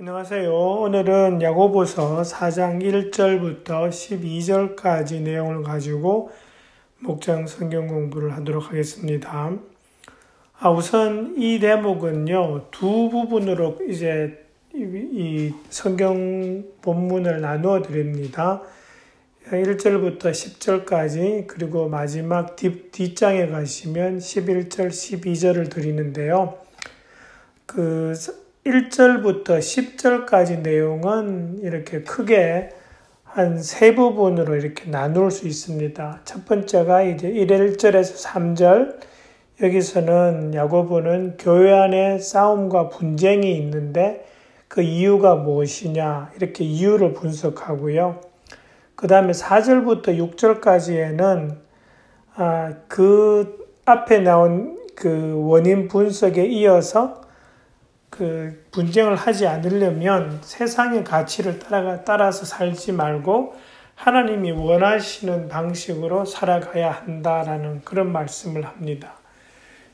안녕하세요. 오늘은 야고보서 4장 1절부터 12절까지 내용을 가지고 목장 성경 공부를 하도록 하겠습니다. 우선 이 대목은요, 두 부분으로 이제 이 성경 본문을 나누어 드립니다. 1절부터 10절까지, 그리고 마지막 뒷장에 가시면 11절, 12절을 드리는데요. 1절부터 10절까지 내용은 이렇게 크게 한 세 부분으로 이렇게 나눌 수 있습니다. 첫 번째가 이제 1절에서 3절, 여기서는 야고보는 교회 안에 싸움과 분쟁이 있는데 그 이유가 무엇이냐, 이렇게 이유를 분석하고요. 그 다음에 4절부터 6절까지에는 그 앞에 나온 그 원인 분석에 이어서 그 분쟁을 하지 않으려면 세상의 가치를 따라서 살지 말고 하나님이 원하시는 방식으로 살아가야 한다라는 그런 말씀을 합니다.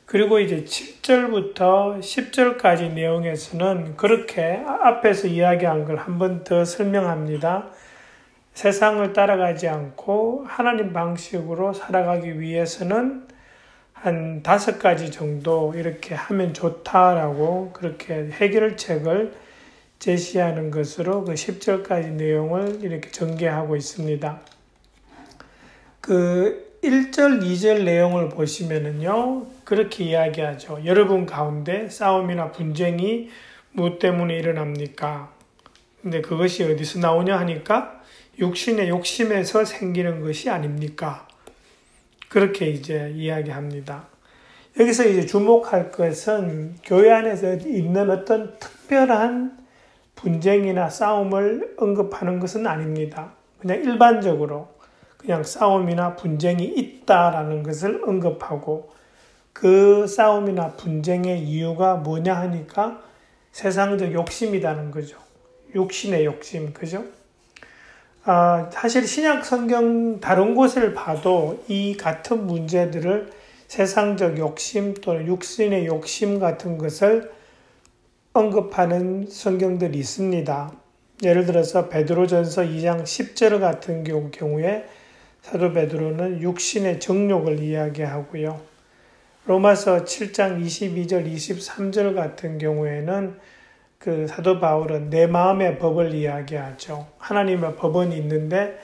그리고 이제 7절부터 10절까지 내용에서는 그렇게 앞에서 이야기한 걸 한 번 더 설명합니다. 세상을 따라가지 않고 하나님 방식으로 살아가기 위해서는 한 5가지 정도 이렇게 하면 좋다라고 그렇게 해결책을 제시하는 것으로 그 10절까지 내용을 이렇게 전개하고 있습니다. 그 1절, 2절 내용을 보시면은요, 그렇게 이야기하죠. 여러분 가운데 싸움이나 분쟁이 무엇 때문에 일어납니까? 근데 그것이 어디서 나오냐 하니까 육신의 욕심에서 생기는 것이 아닙니까? 그렇게 이제 이야기합니다. 여기서 이제 주목할 것은 교회 안에서 있는 어떤 특별한 분쟁이나 싸움을 언급하는 것은 아닙니다. 그냥 일반적으로 그냥 싸움이나 분쟁이 있다라는 것을 언급하고 그 싸움이나 분쟁의 이유가 뭐냐 하니까 세상적 욕심이라는 거죠. 육신의 욕심, 그죠? 사실 신약 성경 다른 곳을 봐도 이 같은 문제들을 세상적 욕심 또는 육신의 욕심 같은 것을 언급하는 성경들이 있습니다. 예를 들어서 베드로전서 2장 10절 같은 경우에 사도 베드로는 육신의 정욕을 이야기하고요. 로마서 7장 22절, 23절 같은 경우에는 그 사도 바울은 내 마음의 법을 이야기하죠. 하나님의 법은 있는데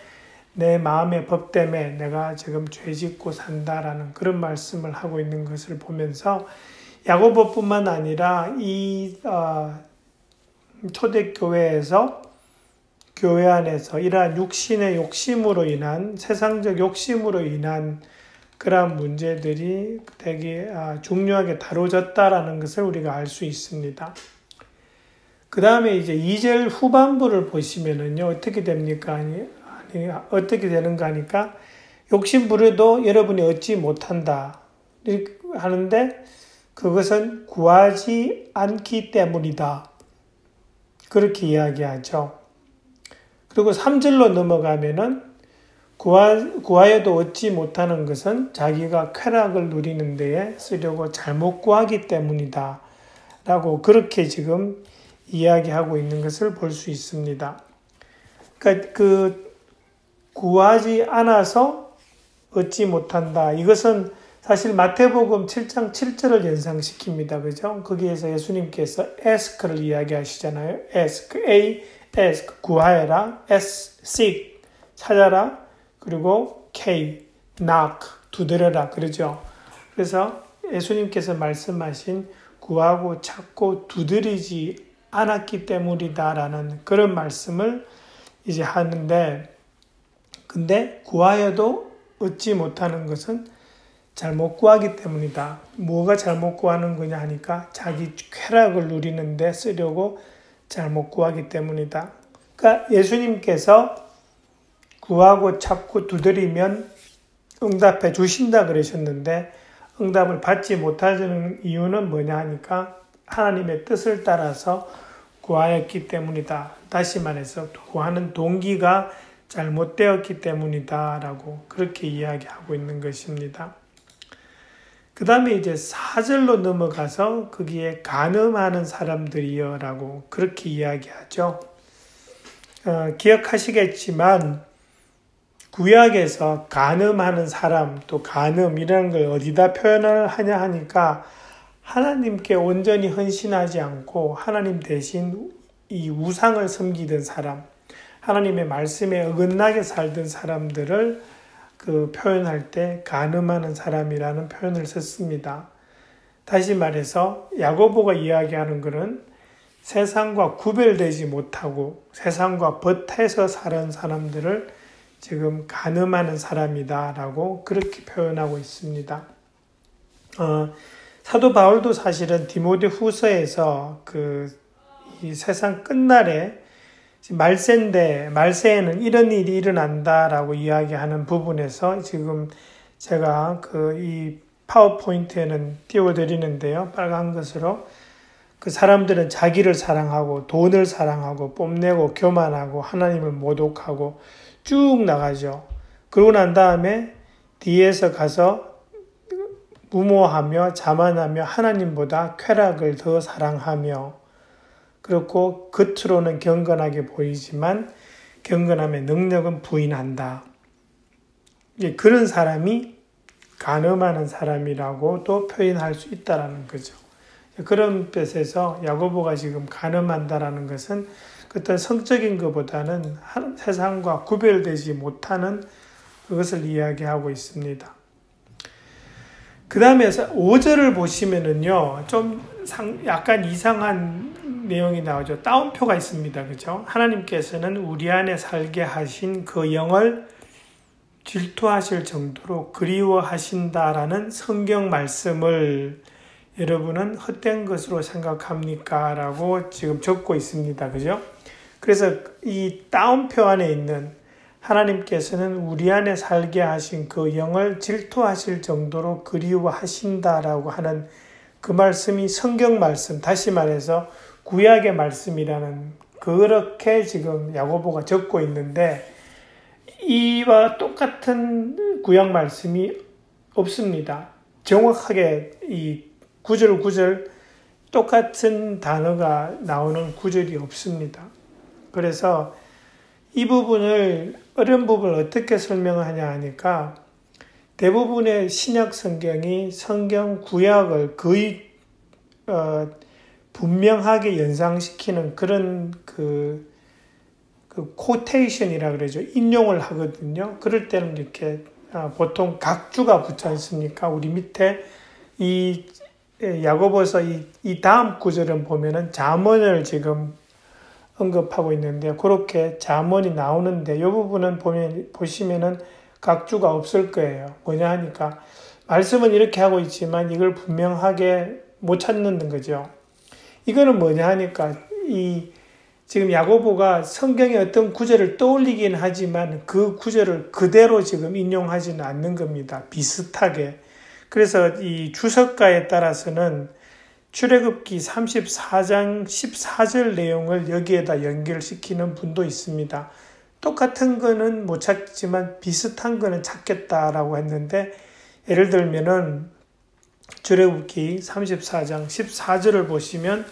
내 마음의 법 때문에 내가 지금 죄짓고 산다라는 그런 말씀을 하고 있는 것을 보면서 야고보뿐만 아니라 이 초대교회에서 교회 안에서 이러한 육신의 욕심으로 인한 세상적 욕심으로 인한 그러한 문제들이 되게 중요하게 다뤄졌다라는 것을 우리가 알 수 있습니다. 그 다음에 이제 2절 후반부를 보시면은요, 어떻게 됩니까? 어떻게 되는가 하니까, 욕심 부려도 여러분이 얻지 못한다. 이렇게 하는데, 그것은 구하지 않기 때문이다. 그렇게 이야기하죠. 그리고 3절로 넘어가면은, 구하여도 얻지 못하는 것은 자기가 쾌락을 누리는 데에 쓰려고 잘못 구하기 때문이다. 라고 그렇게 지금 이야기하고 있는 것을 볼 수 있습니다. 그러니까 구하지 않아서 얻지 못한다. 이것은 사실 마태복음 7장 7절을 연상시킵니다. 그죠? 거기에서 예수님께서 ask를 이야기하시잖아요. ask, 구하여라. seek, 찾아라. 그리고 knock, 두드려라. 그러죠? 그래서 예수님께서 말씀하신 구하고 찾고 두드리지 않았기 때문이다라는 그런 말씀을 이제 하는데, 근데 구하여도 얻지 못하는 것은 잘못 구하기 때문이다. 뭐가 잘못 구하는 거냐 하니까 자기 쾌락을 누리는 데 쓰려고 잘못 구하기 때문이다. 그러니까 예수님께서 구하고 찾고 두드리면 응답해 주신다 그러셨는데 응답을 받지 못하는 이유는 뭐냐 하니까 하나님의 뜻을 따라서 구하였기 때문이다. 다시 말해서 구하는 동기가 잘못되었기 때문이다 라고 그렇게 이야기하고 있는 것입니다. 그 다음에 이제 4절로 넘어가서 거기에 간음하는 사람들이여 라고 그렇게 이야기하죠. 기억하시겠지만 구약에서 간음하는 사람 또 간음이라는 걸 어디다 표현을 하냐 하니까 하나님께 온전히 헌신하지 않고 하나님 대신 이 우상을 섬기던 사람, 하나님의 말씀에 어긋나게 살던 사람들을 표현할 때 간음하는 사람이라는 표현을 썼습니다. 다시 말해서 야고보가 이야기하는 것은 세상과 구별되지 못하고 세상과 벗해서 사는 사람들을 지금 간음하는 사람이다라고 그렇게 표현하고 있습니다. 사도 바울도 사실은 디모데 후서에서 이 세상 끝날에 말세인데 말세에는 이런 일이 일어난다라고 이야기하는 부분에서 지금 제가 이 파워포인트에는 띄워드리는데요. 빨간 것으로 그 사람들은 자기를 사랑하고 돈을 사랑하고 뽐내고 교만하고 하나님을 모독하고 쭉 나가죠. 그러고 난 다음에 뒤에서 가서 무모하며 자만하며 하나님보다 쾌락을 더 사랑하며 그렇고 겉으로는 경건하게 보이지만 경건함의 능력은 부인한다. 그런 사람이 간음하는 사람이라고 또 표현할 수 있다는 거죠. 그런 뜻에서 야고보가 지금 간음한다라는 것은 어떤 성적인 것보다는 세상과 구별되지 못하는 그것을 이야기하고 있습니다. 그 다음에 5절을 보시면은요, 좀 약간 이상한 내용이 나오죠. 따옴표가 있습니다. 그죠? 하나님께서는 우리 안에 살게 하신 그 영을 질투하실 정도로 그리워하신다라는 성경 말씀을 여러분은 헛된 것으로 생각합니까? 라고 지금 적고 있습니다. 그죠? 그래서 이 따옴표 안에 있는 하나님께서는 우리 안에 살게 하신 그 영을 질투하실 정도로 그리워하신다라고 하는 그 말씀이 성경 말씀, 다시 말해서 구약의 말씀이라는 그렇게 지금 야고보가 적고 있는데 이와 똑같은 구약 말씀이 없습니다. 정확하게 이 구절 똑같은 단어가 나오는 구절이 없습니다. 그래서 이 부분을 어려운 부분을 어떻게 설명하냐 하니까 대부분의 신약 성경이 성경 구약을 거의 분명하게 연상시키는 그런 그 코테이션이라 그러죠. 인용을 하거든요. 그럴 때는 이렇게 보통 각주가 붙지 않습니까? 우리 밑에 이 야고보서 이 다음 구절은 보면은 잠언을 지금 언급하고 있는데 그렇게 잠언이 나오는데 이 부분은 보시면은 각주가 없을 거예요. 뭐냐 하니까 말씀은 이렇게 하고 있지만 이걸 분명하게 못 찾는 거죠. 이거는 뭐냐 하니까 지금 야고보가 성경의 어떤 구절을 떠올리긴 하지만 그 구절을 그대로 지금 인용하지는 않는 겁니다. 비슷하게. 그래서 이 주석가에 따라서는 출애굽기 34장 14절 내용을 여기에다 연결시키는 분도 있습니다. 똑같은 거는 못 찾지만 비슷한 거는 찾겠다라고 했는데 예를 들면은 출애굽기 34장 14절을 보시면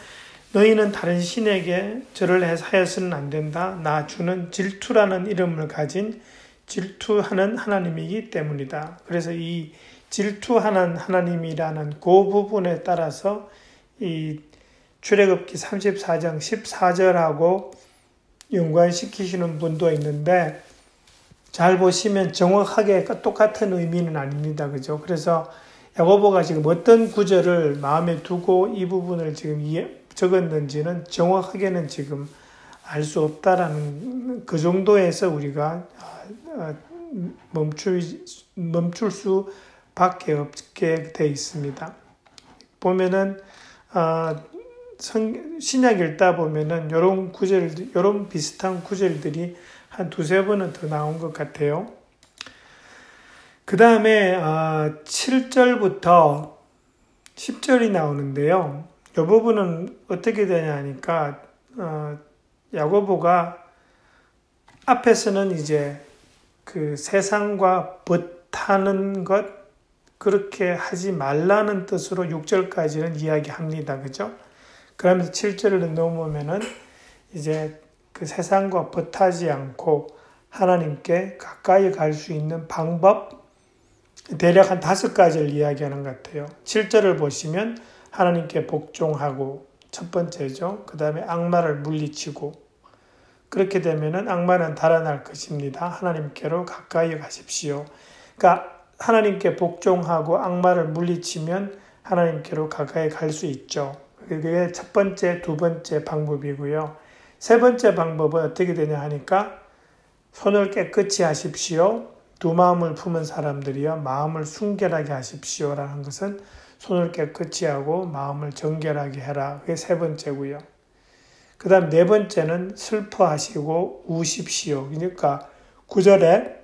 너희는 다른 신에게 절을 하여서는 안 된다. 나 주는 질투라는 이름을 가진 질투하는 하나님이기 때문이다. 그래서 이 질투하는 하나님이라는 그 부분에 따라서 이 출애굽기 34장 14절하고 연관시키시는 분도 있는데 잘 보시면 정확하게 똑같은 의미는 아닙니다. 그죠? 그래서 야고보가 지금 어떤 구절을 마음에 두고 이 부분을 지금 적었는지는 정확하게는 지금 알 수 없다라는 그 정도에서 우리가 멈출 수밖에 없게 돼 있습니다. 보면은 신약 읽다 보면은 이런 비슷한 구절들이 한 두세 번은 더 나온 것 같아요. 그 다음에 7절부터 10절이 나오는데요. 이 부분은 어떻게 되냐 하니까 야고보가 앞에서는 이제 그 세상과 벗하는 것, 그렇게 하지 말라는 뜻으로 6절까지는 이야기합니다. 그죠? 그러면서 7절을 넘으면은 이제 그 세상과 벗하지 않고 하나님께 가까이 갈 수 있는 방법, 대략 한 5가지를 이야기하는 것 같아요. 7절을 보시면 하나님께 복종하고 첫 번째죠. 그 다음에 악마를 물리치고, 그렇게 되면은 악마는 달아날 것입니다. 하나님께로 가까이 가십시오. 그러니까 하나님께 복종하고 악마를 물리치면 하나님께로 가까이 갈 수 있죠. 그게 첫 번째, 두 번째 방법이고요. 세 번째 방법은 어떻게 되냐 하니까 손을 깨끗이 하십시오. 두 마음을 품은 사람들이여 마음을 순결하게 하십시오라는 것은 손을 깨끗이 하고 마음을 정결하게 해라. 그게 세 번째고요. 그 다음 네 번째는 슬퍼하시고 우십시오. 그러니까 9절에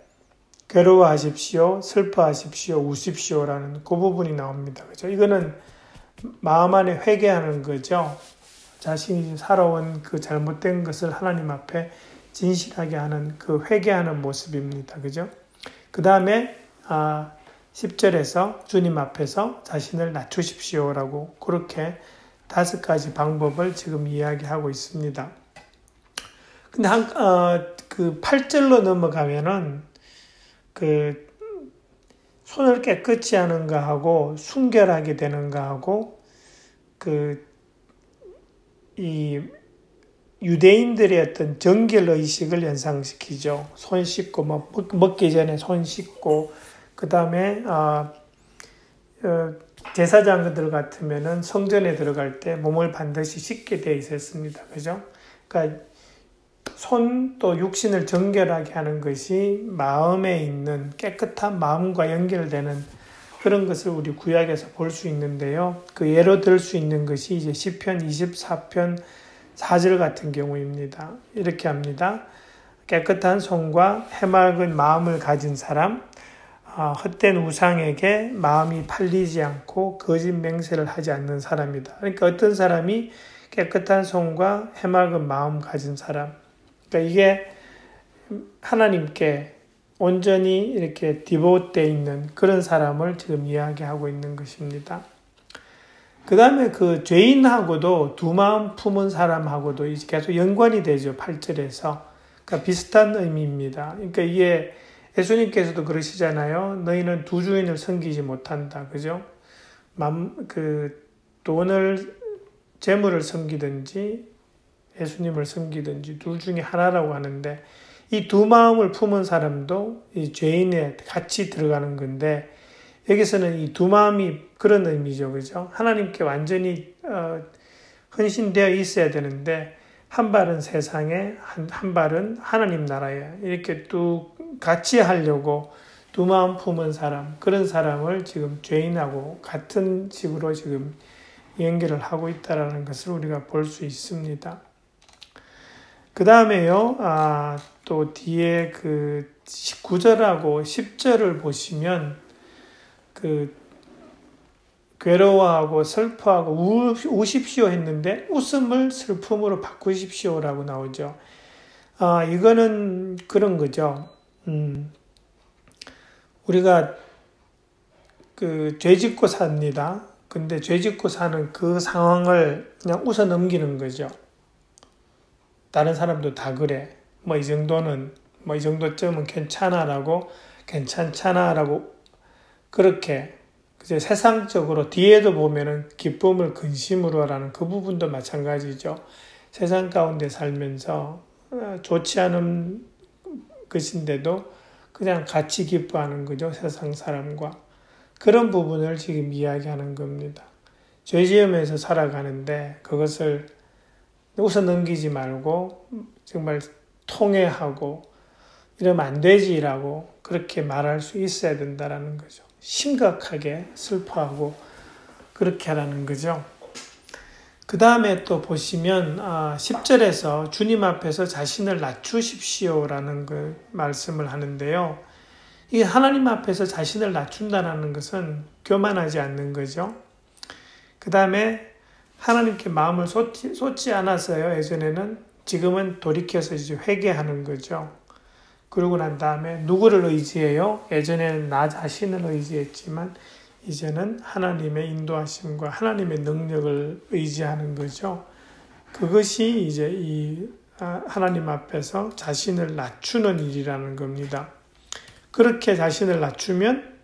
괴로워하십시오, 슬퍼하십시오, 우십시오라는 그 부분이 나옵니다. 그죠? 이거는 마음 안에 회개하는 거죠. 자신이 살아온 그 잘못된 것을 하나님 앞에 진실하게 하는 그 회개하는 모습입니다. 그죠? 그 다음에 10절에서 주님 앞에서 자신을 낮추십시오라고 그렇게 5가지 방법을 지금 이야기하고 있습니다. 근데 그 8절로 넘어가면은 그 손을 깨끗이 하는가 하고 순결하게 되는가 하고 이 유대인들의 어떤 정결 의식을 연상시키죠. 손 씻고 먹기 전에 손 씻고 그 다음에 제사장들 같으면은 성전에 들어갈 때 몸을 반드시 씻게 되어 있었습니다. 그죠? 그러니까 손 또 육신을 정결하게 하는 것이 마음에 있는 깨끗한 마음과 연결되는 그런 것을 우리 구약에서 볼 수 있는데요. 그 예로 들 수 있는 것이 이제 시편 24편 4절 같은 경우입니다. 이렇게 합니다. 깨끗한 손과 해맑은 마음을 가진 사람, 헛된 우상에게 마음이 팔리지 않고 거짓 맹세를 하지 않는 사람이다. 그러니까 어떤 사람이 깨끗한 손과 해맑은 마음 가진 사람, 그러니까 이게 하나님께 온전히 이렇게 디보트되어 있는 그런 사람을 지금 이야기하고 있는 것입니다. 그 다음에 그 죄인하고도 두 마음 품은 사람하고도 계속 연관이 되죠. 8절에서. 그러니까 비슷한 의미입니다. 그러니까 이게 예수님께서도 그러시잖아요. 너희는 두 주인을 섬기지 못한다. 그죠? 돈을, 재물을 섬기든지 예수님을 섬기든지 둘 중에 하나라고 하는데 이 두 마음을 품은 사람도 이 죄인에 같이 들어가는 건데 여기서는 이 두 마음이 그런 의미죠. 그죠? 하나님께 완전히 헌신되어 있어야 되는데 한 발은 세상에 한 발은 하나님 나라에 이렇게 또 같이 하려고 두 마음 품은 사람, 그런 사람을 지금 죄인하고 같은 식으로 지금 연결을 하고 있다는 것을 우리가 볼 수 있습니다. 그 다음에요, 또 뒤에 그 9절하고 10절을 보시면 괴로워하고 슬퍼하고 우십시오 했는데 웃음을 슬픔으로 바꾸십시오라고 나오죠. 이거는 그런 거죠. 우리가 죄 짓고 삽니다. 근데 죄 짓고 사는 그 상황을 그냥 웃어 넘기는 거죠. 다른 사람도 다 그래. 이 정도는, 이 정도쯤은 괜찮아라고 그렇게 이제 세상적으로 뒤에도 보면은 기쁨을 근심으로 하라는 그 부분도 마찬가지죠. 세상 가운데 살면서 좋지 않은 것인데도 그냥 같이 기뻐하는 거죠. 세상 사람과. 그런 부분을 지금 이야기하는 겁니다. 죄 지으면서 살아가는데 그것을 웃어 넘기지 말고 정말 통회하고 이러면 안 되지라고 그렇게 말할 수 있어야 된다라는 거죠. 심각하게 슬퍼하고 그렇게 하라는 거죠. 그 다음에 또 보시면 10절에서 주님 앞에서 자신을 낮추십시오라는 그 말씀을 하는데요. 이게 하나님 앞에서 자신을 낮춘다는 것은 교만하지 않는 거죠. 그 다음에 하나님께 마음을 쏟지 않았어요. 예전에는. 지금은 돌이켜서 이제 회개하는 거죠. 그러고 난 다음에 누구를 의지해요? 예전에는 나 자신을 의지했지만 이제는 하나님의 인도하심과 하나님의 능력을 의지하는 거죠. 그것이 이제 이 하나님 앞에서 자신을 낮추는 일이라는 겁니다. 그렇게 자신을 낮추면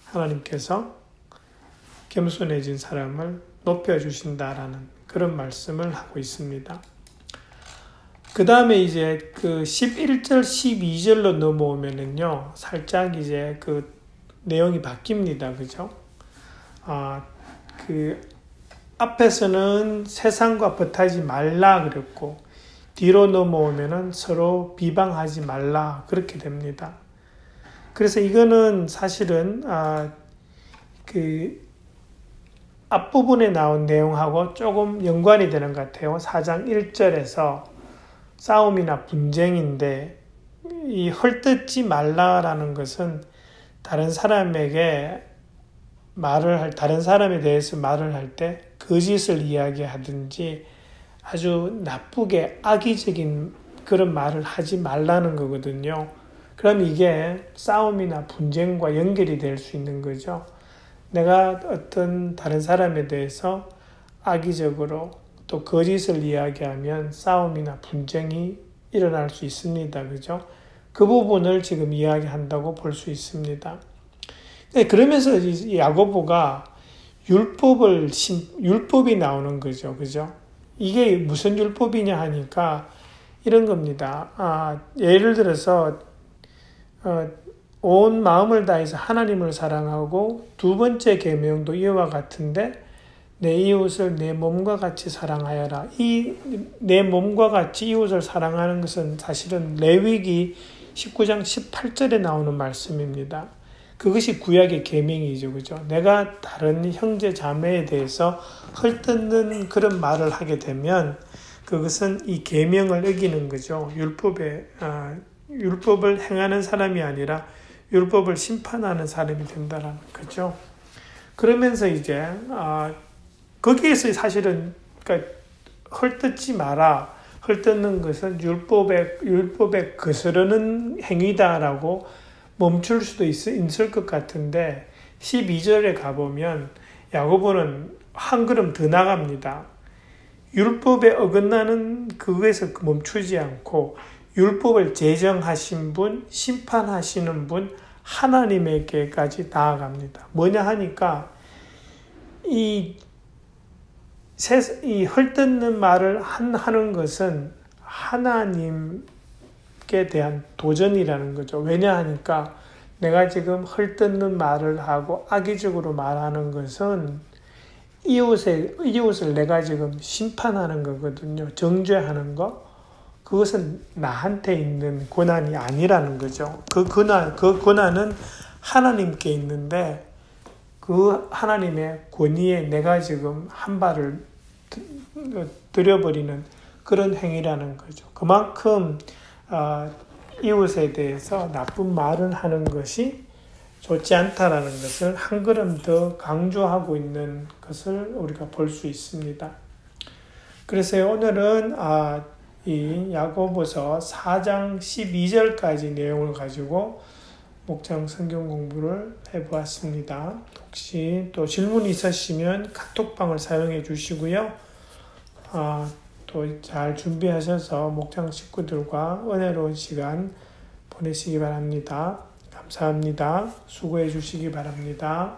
하나님께서 겸손해진 사람을 높여주신다라는 그런 말씀을 하고 있습니다. 그 다음에 이제 그 11절, 12절로 넘어오면은요, 살짝 이제 그 내용이 바뀝니다. 그죠? 그 앞에서는 세상과 벗하지 말라 그랬고, 뒤로 넘어오면은 서로 비방하지 말라 그렇게 됩니다. 그래서 이거는 사실은 그 앞부분에 나온 내용하고 조금 연관이 되는 것 같아요. 4장 1절에서 싸움이나 분쟁인데 이 헐뜯지 말라라는 것은 다른 사람에 대해서 말을 할 때 거짓을 이야기하든지 아주 나쁘게 악의적인 그런 말을 하지 말라는 거거든요. 그럼 이게 싸움이나 분쟁과 연결이 될 수 있는 거죠. 내가 어떤 다른 사람에 대해서 악의적으로 또 거짓을 이야기하면 싸움이나 분쟁이 일어날 수 있습니다. 그죠? 그 부분을 지금 이야기한다고 볼 수 있습니다. 그러면서 야고보가 율법이 나오는 거죠. 그죠? 이게 무슨 율법이냐 하니까 이런 겁니다. 예를 들어서 온 마음을 다해서 하나님을 사랑하고 두 번째 계명도 이와 같은데 내 이웃을 내 몸과 같이 사랑하여라. 이 내 몸과 같이 이웃을 사랑하는 것은 사실은 레위기 19장 18절에 나오는 말씀입니다. 그것이 구약의 계명이죠. 그죠? 내가 다른 형제 자매에 대해서 헐뜯는 그런 말을 하게 되면 그것은 이 계명을 어기는 거죠. 율법을 행하는 사람이 아니라 율법을 심판하는 사람이 된다라는 거죠. 그러면서 이제 거기에서 사실은 그러니까 헐뜯지 마라. 헐뜯는 것은 율법에 거스르는 행위다라고 멈출 수도 있을 것 같은데 12절에 가보면 야고보는 한 걸음 더 나갑니다. 율법에 어긋나는 그것에서 멈추지 않고 율법을 제정하신 분, 심판하시는 분 하나님에게까지 나아갑니다. 뭐냐 하니까 이 헐뜯는 말을 하는 것은 하나님께 대한 도전이라는 거죠. 왜냐 하니까 내가 지금 헐뜯는 말을 하고 악의적으로 말하는 것은 이웃을 내가 지금 심판하는 거거든요. 정죄하는 거. 그것은 나한테 있는 고난이 아니라는 거죠. 그 고난은 하나님께 있는데 그 하나님의 권위에 내가 지금 한 발을 들여버리는 그런 행위라는 거죠. 그만큼 이웃에 대해서 나쁜 말을 하는 것이 좋지 않다라는 것을 한 걸음 더 강조하고 있는 것을 우리가 볼 수 있습니다. 그래서 오늘은 이 야고보서 4장 12절까지 내용을 가지고 목장 성경 공부를 해보았습니다. 혹시 또 질문이 있으시면 카톡방을 사용해 주시고요. 또 잘 준비하셔서 목장 식구들과 은혜로운 시간 보내시기 바랍니다. 감사합니다. 수고해 주시기 바랍니다.